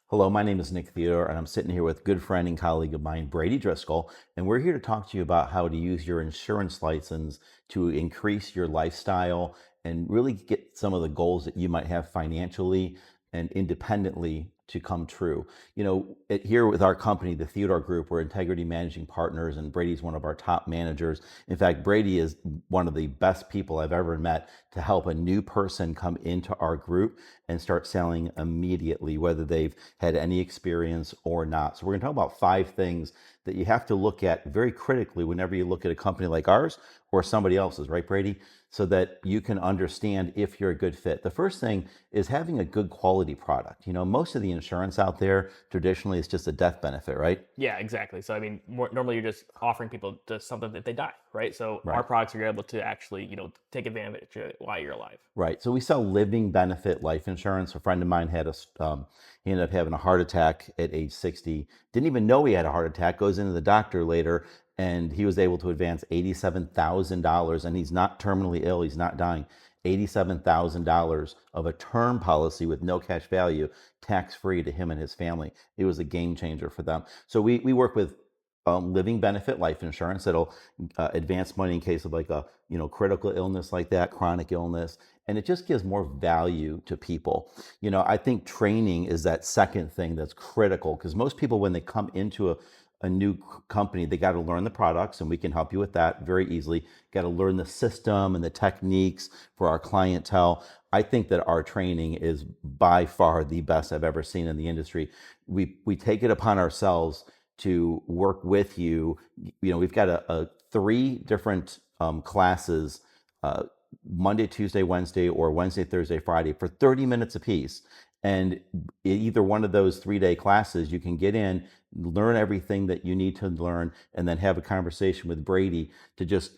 Hello, my name is Nick Theodore, and I'm sitting here with good friend and colleague of mine, Brady Driscoll, and we're here to talk to you about how to use your insurance license to increase your lifestyle and really get some of the goals that you might have financially and independently to come true. Here with our company, the Theodore Group, we're integrity managing partners, and Brady's one of our top managers. In fact, Brady is one of the best people I've ever met to help a new person come into our group and start selling immediately, whether they've had any experience or not. So we're going to talk about 5 things that you have to look at very critically whenever you look at a company like ours or somebody else's, right, Brady? So that you can understand if you're a good fit. The first thing is having a good quality product. Most of the insurance out there traditionally is just a death benefit, right? Yeah, exactly. So I mean, normally you're just offering people just something that they die, right? So our Right. products are able to actually, take advantage of it while you're alive. Right. So we sell living benefit life insurance. A friend of mine he ended up having a heart attack at age 60. Didn't even know he had a heart attack. Goes into the doctor later, and he was able to advance $87,000. And he's not terminally ill. He's not dying. $87,000 of a term policy with no cash value, tax free to him and his family. It was a game changer for them. So we work with living benefit life insurance that'll advance money in case of like a critical illness like that, chronic illness, and it just gives more value to people. I think training is that second thing that's critical because most people when they come into a new company, they got to learn the products, and we can help you with that very easily. Got to learn the system and the techniques for our clientele. I think that our training is by far the best I've ever seen in the industry. We take it upon ourselves to work with you. We've got a 3 different classes, uh, Monday, Tuesday, Wednesday, or Wednesday, Thursday, Friday for 30 minutes apiece. And either one of those 3-day classes, you can get in, learn everything that you need to learn, and then have a conversation with Brady to just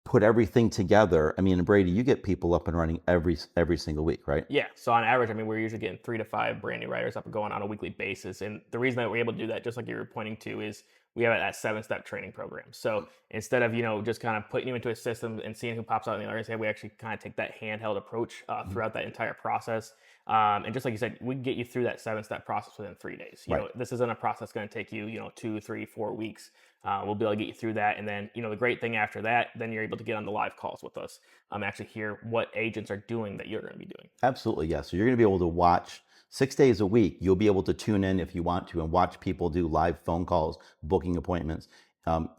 put everything together. I mean, Brady, you get people up and running every single week, right? Yeah. So on average, I mean, we're usually getting 3 to 5 brand new writers up and going on a weekly basis. And the reason that we're able to do that, just like you were pointing to, is we have that 7 step training program. So instead of, just kind of putting you into a system and seeing who pops out in the other hand, we actually kind of take that handheld approach throughout that entire process. And just like you said, we can get you through that 7 step process within 3 days. Right. This isn't a process going to take you, 2, 3, 4 weeks. We'll be able to get you through that. And then, the great thing after that, then you're able to get on the live calls with us, actually hear what agents are doing that you're going to be doing. Absolutely, yes. So you're going to be able to watch 6 days a week. You'll be able to tune in if you want to and watch people do live phone calls, booking appointments.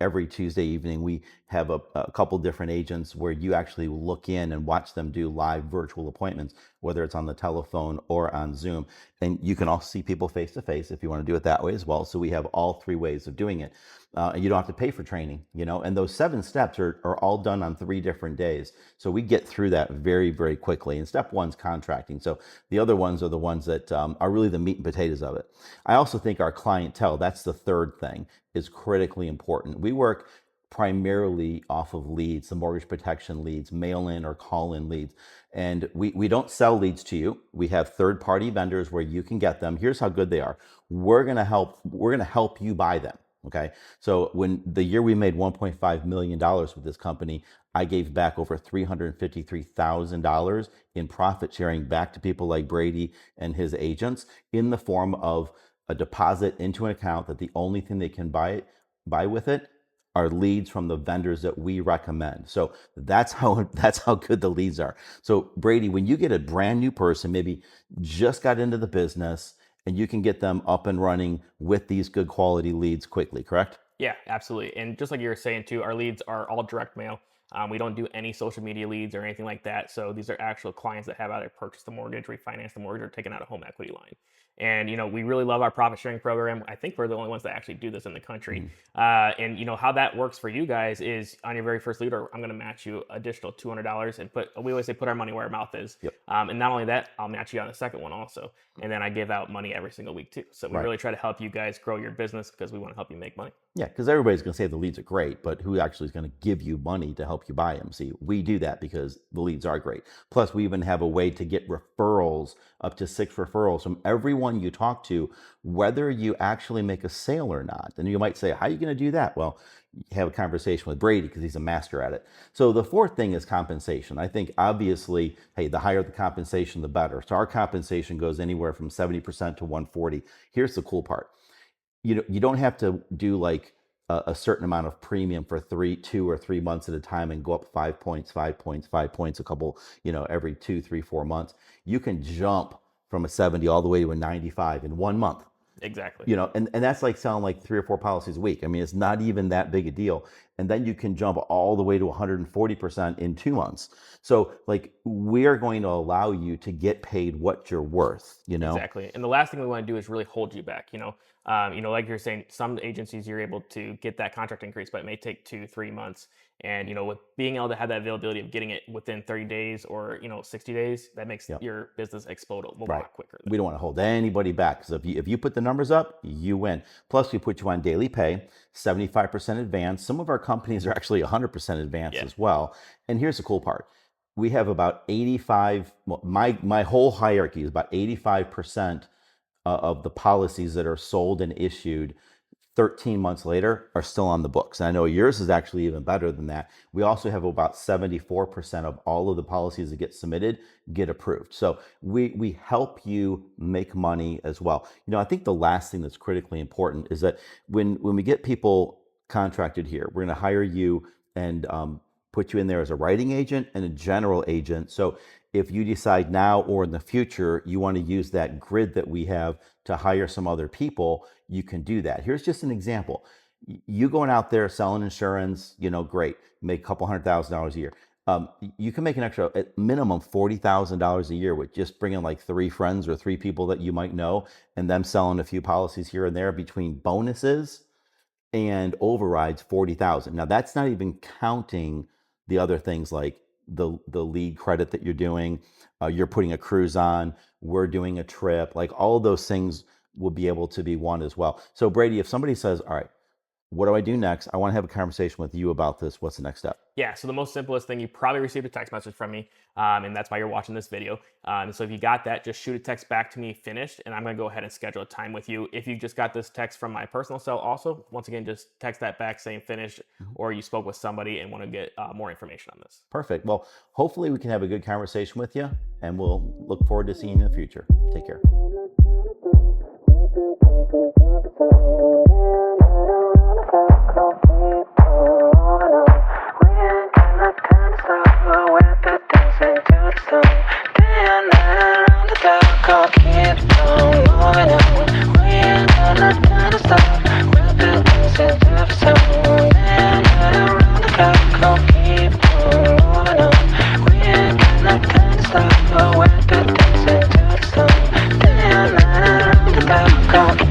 Every Tuesday evening, we have a couple different agents where you actually look in and watch them do live virtual appointments, whether it's on the telephone or on Zoom. And you can also see people face to face if you want to do it that way as well. So we have all 3 ways of doing it. And you don't have to pay for training, and those 7 steps are all done on 3 different days. So we get through that very, very quickly. And step one's contracting. So the other ones are the ones that are really the meat and potatoes of it. I also think our clientele, that's the third thing, is critically important. We work primarily off of leads, the mortgage protection leads, mail-in or call-in leads. And we don't sell leads to you. We have third-party vendors where you can get them. Here's how good they are. We're gonna help you buy them. Okay. So when the year we made $1.5 million with this company, I gave back over $353,000 in profit sharing back to people like Brady and his agents in the form of a deposit into an account that the only thing they can buy with it are leads from the vendors that we recommend. So that's how good the leads are. So Brady, when you get a brand new person, maybe just got into the business, and you can get them up and running with these good quality leads quickly, correct? Yeah, absolutely. And just like you were saying too, our leads are all direct mail. We don't do any social media leads or anything like that. So these are actual clients that have either purchased the mortgage, refinanced the mortgage, or taken out a home equity line. And we really love our profit sharing program. I think we're the only ones that actually do this in the country. Mhm. And how that works for you guys is on your very first lead, or I'm going to match you additional $200 and we always say put our money where our mouth is. Yep. And not only that, I'll match you on the second one also. And then I give out money every single week too. So we Right. really try to help you guys grow your business because we want to help you make money. Yeah, because everybody's going to say the leads are great, but who actually is going to give you money to help help you buy them. See, we do that because the leads are great. Plus, we even have a way to get referrals, up to 6 referrals from everyone you talk to, whether you actually make a sale or not. And you might say, how are you going to do that? Well, have a conversation with Brady because he's a master at it. So the fourth thing is compensation. I think obviously, hey, the higher the compensation, the better. So our compensation goes anywhere from 70% to 140. Here's the cool part. You don't have to do like a certain amount of premium for 2 or 3 months at a time and go up 5 points, 5 points, 5 points, a couple, every 2, 3, 4 months. You can jump from a 70 all the way to a 95 in 1 month. Exactly. And that's like selling like 3 or 4 policies a week. I mean, it's not even that big a deal. And then you can jump all the way to 140% in 2 months. So like we are going to allow you to get paid what you're worth, Exactly. And the last thing we want to do is really hold you back. Like you're saying, some agencies you're able to get that contract increase, but it may take 2, 3 months. And with being able to have that availability of getting it within 30 days or 60 days, that makes Yep. your business explode a lot Right. quicker. We don't want to hold anybody back because if you put the numbers up, you win. Plus, we put you on daily pay, 75% advance. Some of our companies are actually 100% advance Yeah. as well. And here's the cool part. We have about 85, well, my whole hierarchy is about 85% of the policies that are sold and issued 13 months later are still on the books. And I know yours is actually even better than that. We also have about 74% of all of the policies that get submitted get approved. So we help you make money as well. I think the last thing that's critically important is that when we get people contracted here, we're going to hire you and put you in there as a writing agent and a general agent. So if you decide now or in the future you want to use that grid that we have to hire some other people, you can do that. Here's just an example. You going out there selling insurance, great, make a couple $100,000 a year. You can make an extra, at minimum, $40,000 a year with just bringing like 3 friends or 3 people that you might know, and them selling a few policies here and there between bonuses and overrides 40,000. Now that's not even counting the other things like the lead credit that you're doing. You're putting a cruise on. We're doing a trip. Like all of those things will be able to be won as well. So Brady, if somebody says, all right, what do I do next? I want to have a conversation with you about this. What's the next step? Yeah, so the most simplest thing, you probably received a text message from me, and that's why you're watching this video. So if you got that, just shoot a text back to me, finished, and I'm going to go ahead and schedule a time with you. If you just got this text from my personal cell also, once again, just text that back saying finished, or you spoke with somebody and want to get more information on this. Perfect. Well, hopefully we can have a good conversation with you, and we'll look forward to seeing you in the future. Take care. Go.